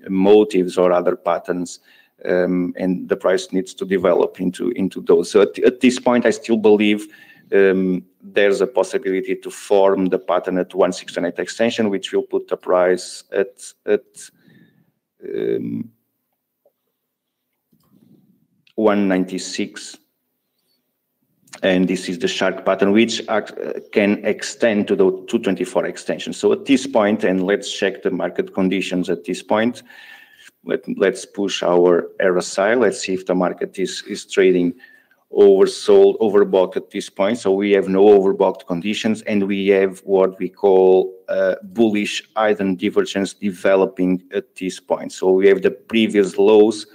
motives or other patterns, and the price needs to develop into those. So at this point, I still believe there's a possibility to form the pattern at 1618 extension, which will put the price at 196. And this is the shark pattern, which can extend to the 224 extension. So at this point, and let's check the market conditions at this point. Let's push our RSI. Let's see if the market is trading oversold, overbought at this point. So we have no overbought conditions, and we have what we call bullish hidden divergence developing at this point. So we have the previous lows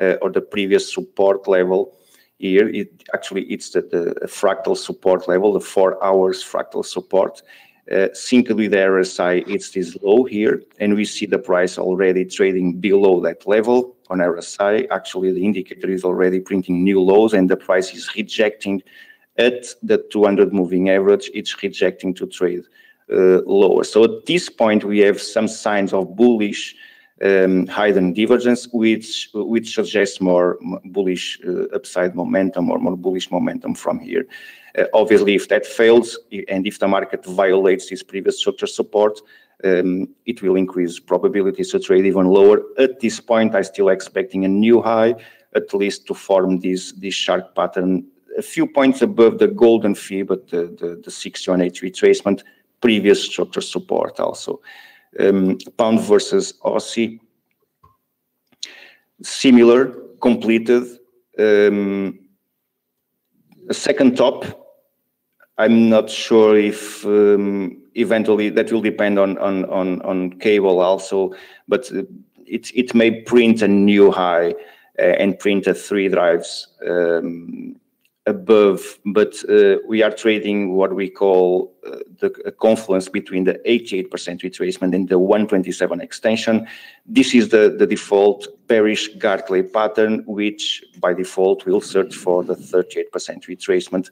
or the previous support level. Here, it's the fractal support level, the 4 hours fractal support. Synced with the RSI, it's this low here, and we see the price already trading below that level on RSI. Actually, the indicator is already printing new lows, and the price is rejecting at the 200 moving average. It's rejecting to trade lower. So at this point, we have some signs of bullish hidden divergence, which suggests more bullish upside momentum or more bullish momentum from here. Obviously, if that fails and if the market violates this previous structure support, it will increase probabilities to trade even lower. At this point, I'm still expecting a new high, at least to form this shark pattern a few points above the golden fib, but the 61H retracement, previous structure support also. Pound versus Aussie, similar, completed. A second top. I'm not sure if eventually that will depend on cable also, but it may print a new high and print a 3 drives above, but we are trading what we call the confluence between the 88% retracement and the 127 extension. This is the default bearish Gartley pattern, which by default will search for the 38% retracement,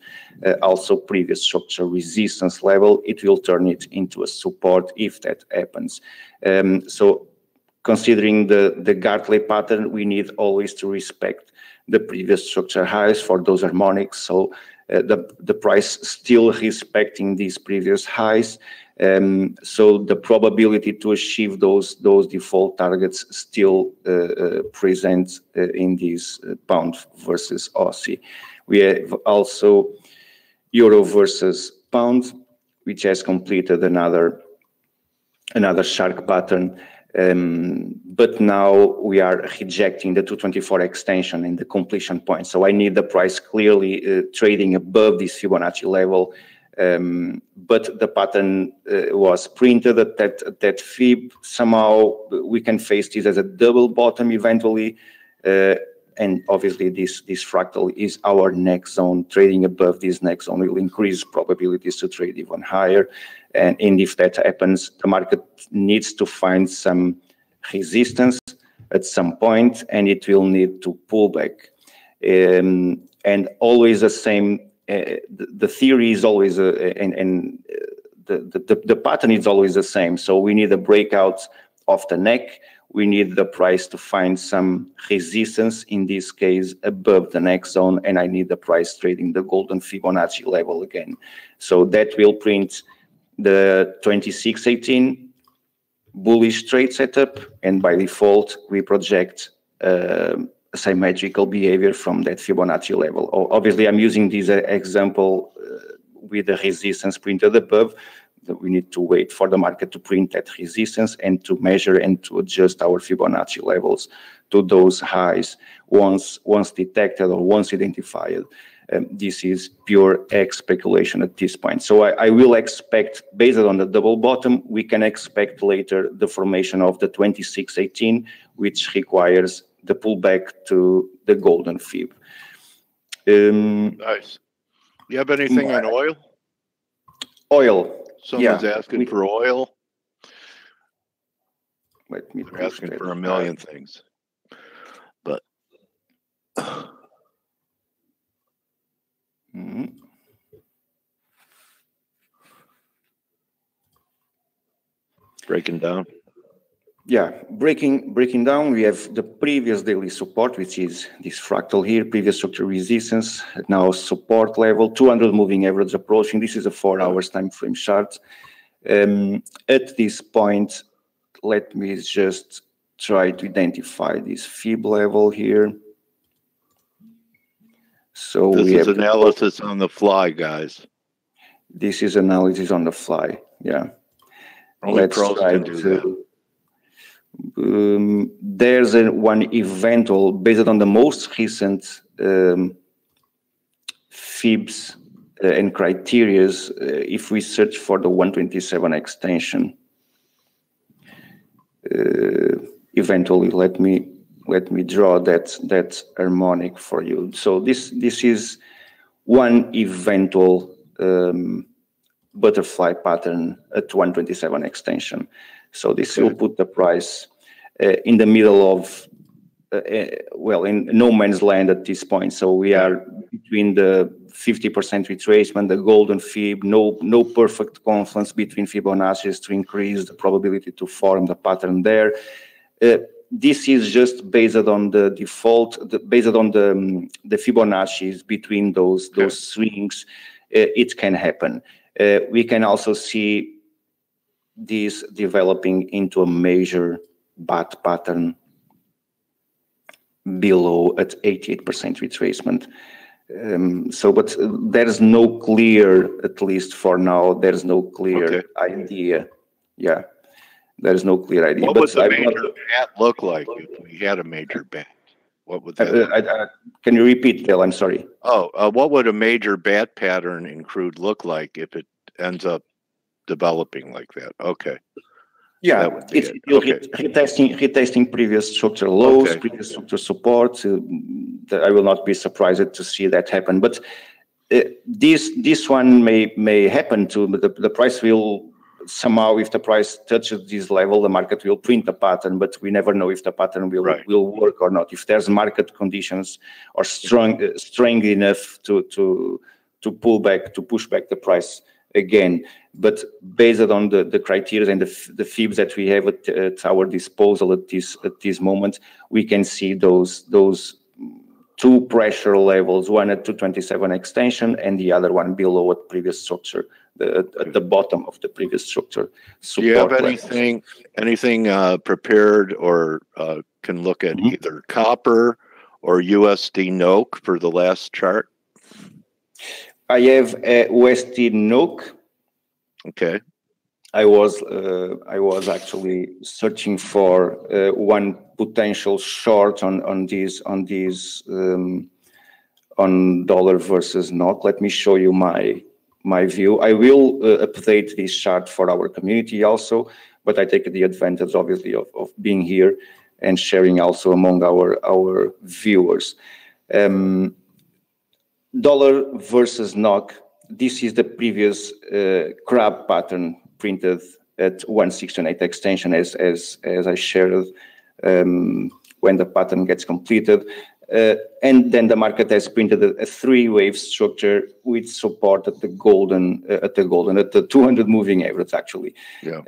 also previous structure resistance level. It will turn it into a support if that happens. So considering the Gartley pattern, we need always to respect the previous structure highs for those harmonics. So the price still respecting these previous highs. So the probability to achieve those default targets still present in this pound versus Aussie. We have also euro versus pound, which has completed another shark pattern. But now we are rejecting the 224 extension and the completion point. So I need the price clearly trading above this Fibonacci level. But the pattern was printed at that fib. Somehow we can face this as a double bottom eventually. And obviously this fractal is our next zone. Trading above this next zone will increase probabilities to trade even higher. And if that happens, the market needs to find some resistance at some point, and it will need to pull back. And always the same. The theory is always the pattern is always the same. So we need a breakout of the neck. We need the price to find some resistance, in this case above the next zone, and I need the price trading the golden Fibonacci level again. So that will print the 2618 bullish trade setup, and by default we project symmetrical behavior from that Fibonacci level. Obviously, I'm using this example with the resistance printed above. We need to wait for the market to print that resistance and to measure and to adjust our Fibonacci levels to those highs once detected or once identified. This is pure X speculation at this point. So I will expect, based on the double bottom, we can expect later the formation of the 2618, which requires the pullback to the golden fib. Nice. You have anything on oil? Oil. Someone's asking for oil. Let me. They're asking for a million things, but. Breaking down. Yeah, breaking down, we have the previous daily support, which is this fractal here, previous structure resistance, now support level, 200 moving average approaching. This is a 4 hours time frame chart. At this point, let me just try to identify this fib level here. So this is analysis on the fly, guys. This is analysis on the fly. Yeah. Only Let's pros try can do that. There's one eventual based on the most recent fibs and criterias. If we search for the 127 extension, eventually, let me draw that harmonic for you. So this is one eventual butterfly pattern at 127 extension. So this will put the price in the middle of, well, in no man's land at this point. So we are between the 50% retracement, the golden fib, no perfect confluence between Fibonacci's to increase the probability to form the pattern there. This is just based on the default, based on the Fibonacci's between those swings. It can happen. We can also see this developing into a major bat pattern below at 88% retracement. But there's no clear, at least for now, there's no clear idea. Yeah, there's no clear idea. What would the major bat look like if we had a major bat? What would that? Can you repeat, Bill? I'm sorry. Oh, what would a major bat pattern in crude look like if it ends up developing like that? Okay. Yeah, it's retesting previous structural lows, previous structural support. I will not be surprised to see that happen. But this one may happen too. But the price will somehow, if the price touches this level, the market will print a pattern. But we never know if the pattern will work or not. If there's market conditions or strong enough to pull back, to push back the price again. But based on the criteria and the fibs that we have at our disposal at this moment, we can see those two pressure levels, one at 227 extension and the other one below at previous structure, at the bottom of the previous structure. Do you have anything prepared or can look at either copper or USD NOK for the last chart? I have USD NOK. Okay. I was actually searching for one potential short on dollar versus NOK. Let me show you my view. I will update this chart for our community also, but I take the advantage obviously of being here and sharing also among our viewers. Dollar versus NOK. This is the previous crab pattern printed at 168 extension as I shared when the pattern gets completed. And then the market has printed a three-wave structure with support at the 200 moving average actually. Yeah.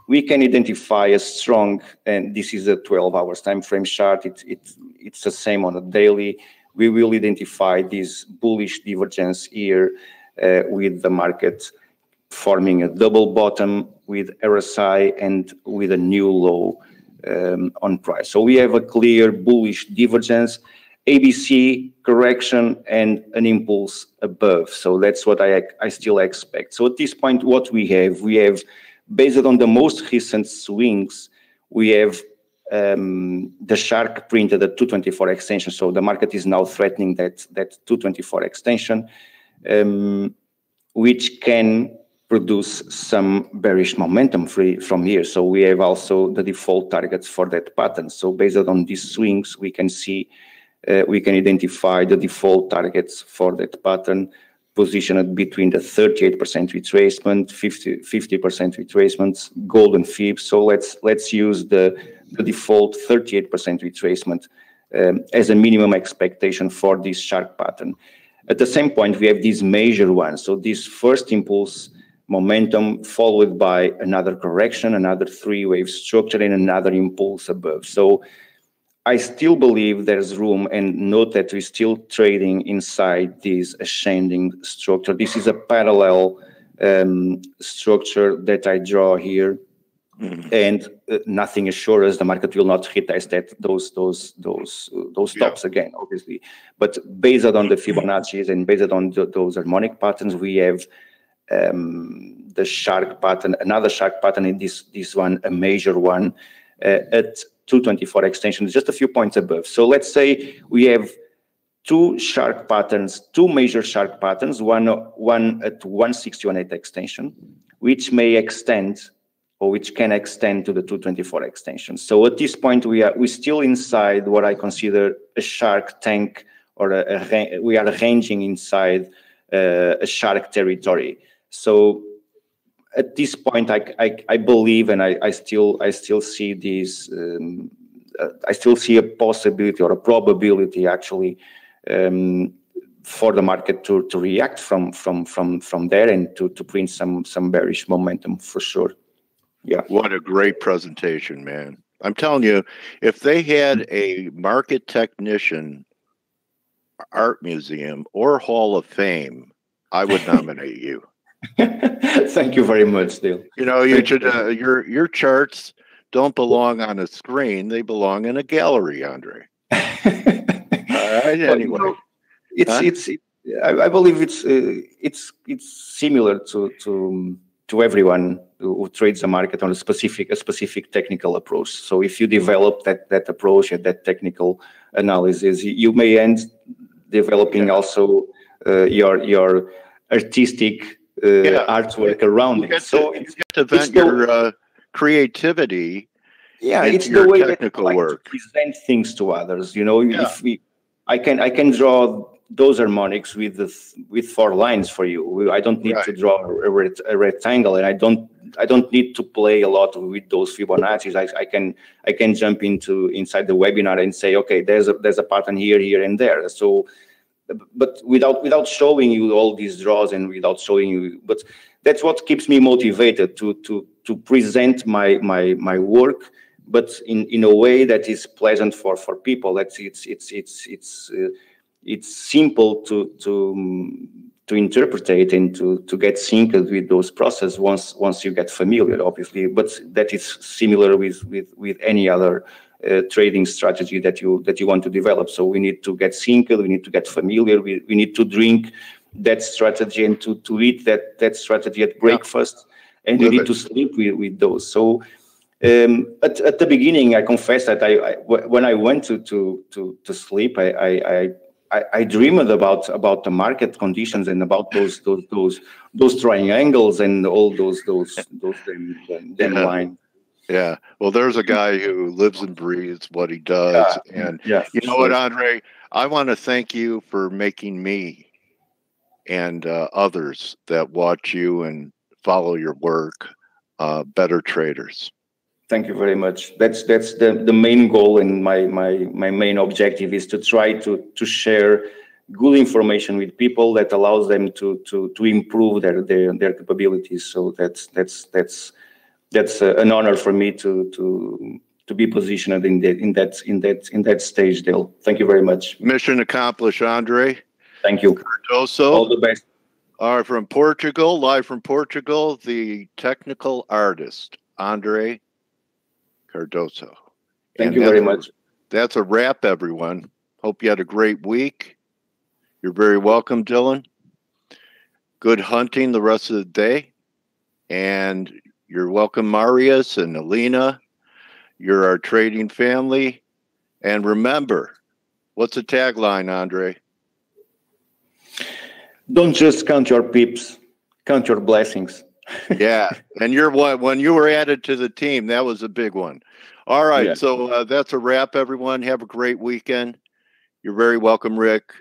We can identify a strong, and this is a 12 hours time frame chart. It's the same on a daily. We will identify this bullish divergence here with the market forming a double bottom with RSI and with a new low on price. So we have a clear bullish divergence, ABC correction, and an impulse above. So that's what I still expect. So at this point, what we have based on the most recent swings, we have the shark printed at 224 extension. So the market is now threatening that 224 extension, which can produce some bearish momentum from here. So we have also the default targets for that pattern. So based on these swings, we can see, we can identify the default targets for that pattern positioned between the 38% retracement, 50% retracements, golden fibs. So let's use the default 38% retracement as a minimum expectation for this shark pattern. At the same point, we have these major ones. So this first impulse momentum followed by another correction, another three-wave structure, and another impulse above. So I still believe there's room, and note that we're still trading inside this ascending structure. This is a parallel structure that I draw here, and nothing assures us the market will not retest at those tops again, obviously. But based on the Fibonacci's and based on those harmonic patterns, we have the shark pattern, another shark pattern in this one, a major one at 224 extensions, just a few points above. So let's say we have two shark patterns, two major shark patterns, one at 161.8 extension, which may extend or which can extend to the 224 extension. So at this point, we're still inside what I consider a shark tank, or we are ranging inside a shark territory. So at this point, I believe, and I still see this. I still see a possibility or a probability actually for the market to react from there and to print some bearish momentum for sure. Yeah. What a great presentation, man. I'm telling you, if they had a market technician art museum or Hall of Fame, I would nominate you. Thank you very much, Dale. You know, you should your charts don't belong on a screen; they belong in a gallery, Andre. All right. Well, Anyway, I believe it's similar to everyone who trades the market on a specific technical approach. So if you develop that approach and that technical analysis, you may end developing also your artistic artwork around it. So you get to vent your creativity. Yeah, it's your the way technical that I like work. to present things to others. You know, I can draw those harmonics with 4 lines for you. I don't need to draw a rectangle, and I don't need to play a lot with those Fibonacci's. I can jump inside the webinar and say, okay, there's a pattern here, and there. So, but without showing you all these draws and without showing you, but that's what keeps me motivated to present my work, but in a way that is pleasant for people. That it's simple to interpret and to get synced with those processes once you get familiar, obviously. But that is similar with any other trading strategy that you want to develop. So we need to get synced, we need to get familiar, we need to drink that strategy and to eat that strategy at breakfast, and we need to sleep with those. So at the beginning, I confess that when I went to sleep, I dreamed about the market conditions and about those triangles and all those lines. Yeah. Well, there's a guy who lives and breathes what he does. And you know what, Andre? I want to thank you for making me and others that watch you and follow your work better traders. Thank you very much. That's the main goal, and my main objective is to try to share good information with people that allows them to improve their capabilities. So that's an honor for me to be positioned in that stage, Dale. Thank you very much. Mission accomplished, Andre. Thank you. Cardoso. All the best. All right, from Portugal, live from Portugal, the technical artist, Andre Cardoso. Thank you very much. That's a wrap, everyone. Hope you had a great week. You're very welcome, Dylan. Good hunting the rest of the day. And you're welcome, Marius and Alina. You're our trading family. And remember, what's the tagline, Andre? Don't just count your pips, count your blessings. Yeah, and when you were added to the team, that was a big one. All right, so that's a wrap, everyone. Have a great weekend. You're very welcome, Rick.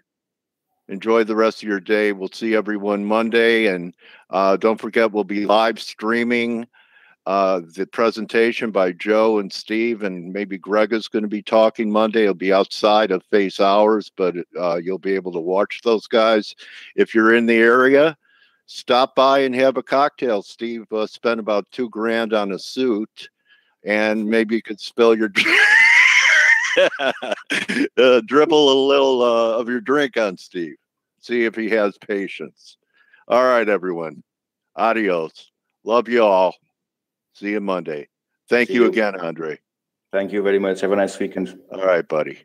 Enjoy the rest of your day. We'll see everyone Monday, and don't forget we'll be live streaming the presentation by Joe and Steve, and maybe Greg is going to be talking Monday. It'll be outside of face hours, but you'll be able to watch those guys. If you're in the area, stop by and have a cocktail. Steve spent about $2,000 on a suit, and maybe you could spill your dribble a little of your drink on Steve. See if he has patience. All right, everyone. Adios. Love you all. See you Monday. Thank you again, Andre. Thank you very much. Have a nice weekend. All right, buddy.